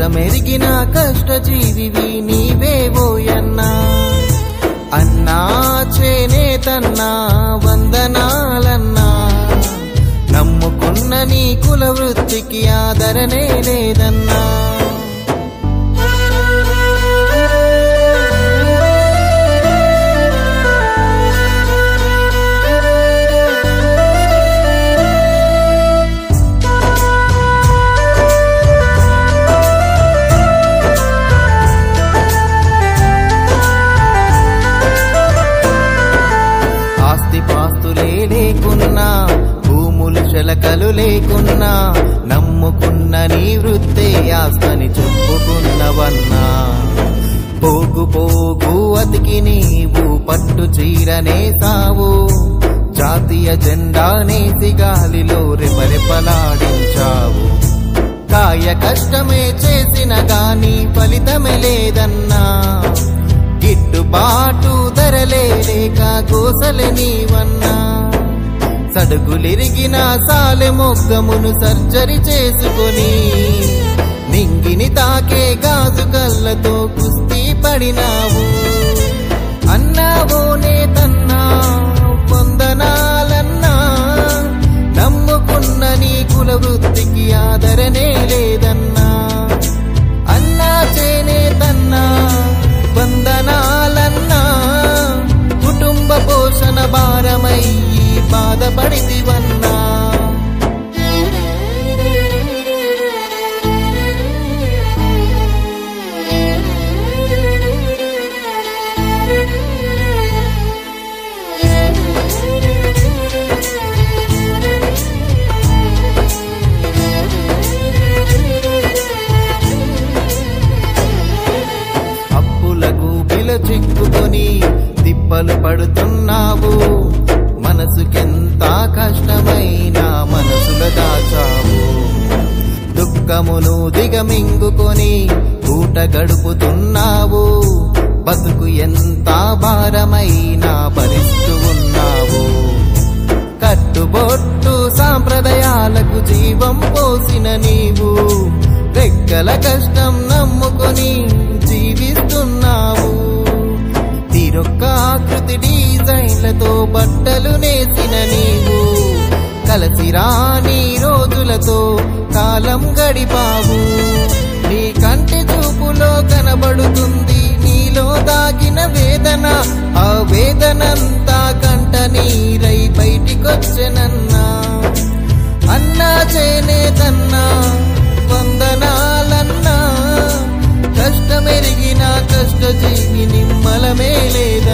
కష్టమెరిగిన కష్టజీవివి నీవేవోయన్నా అన్నా చేనేతన్నా వందనాలన్నా నమ్ముకున్న నీ కుల వృత్తికి ఆదరణే లేదన్నా ఆస్తిపాస్తులే లేకున్నా భూములు శలకలు లేకున్నా నమ్ముకున్న నీ వృత్తే ఆస్తని చెప్పుకున్నవన్నా పోగు పోగు అతికి నీవు పట్టు చీరనే సావు జాతీయ జెండానేసి గాలిలో రెపరెపలాడించావు కాయ కష్టమే చేసిన గాని ఫలితమే లేదన్నా గిట్టుబాటు ధరలే లేక గోసలే నీవన్నా సడుగులిరిగిన సాలె మొగ్గమును సర్జరీ చేసుకొని నింగిని తాకే గాజు కళ్ళతో కుస్తీ పడినావు అన్నావో నేతన్నా వందనాలన్నా నమ్ముకున్న నీ కుల వృత్తికి ఆదరణే లేదన్నా అన్నా చేనేతన్నా వందనాలన్నా కుటుంబ పోషణ భారమై బాధపడితివన్నా చిక్కుకొని తిప్పలు పడుతున్నావు మనసుకెంత కష్టమైనా మనసుల దాచావు దుఃఖమును దిగమింగుకొని పూట గడుపుతున్నావు బతుకు ఎంత భారమైనా భరిస్తూ ఉన్నావు కట్టుబొట్టు సాంప్రదాయాలకు జీవం పోసిన నీవు రెక్కల కష్టం నమ్ముకొని జీవిస్తున్నావు తీరొక్క ఆకృతి డిజైన్లతో బట్టలు నేసిన నీవు కలసిరాని రోజులతో కాలం గడిపావు నీ కంటి చూపులో కనబడుతుంది నీలో దాగిన వేదన ఆ వేదనంతా కంట నీరై బయటికొచ్చెనన్నా అన్నా చేనేతన్నా వందనాలన్నా కష్టమెరిగిన కష్టజీవి నిమ్మలమే లేద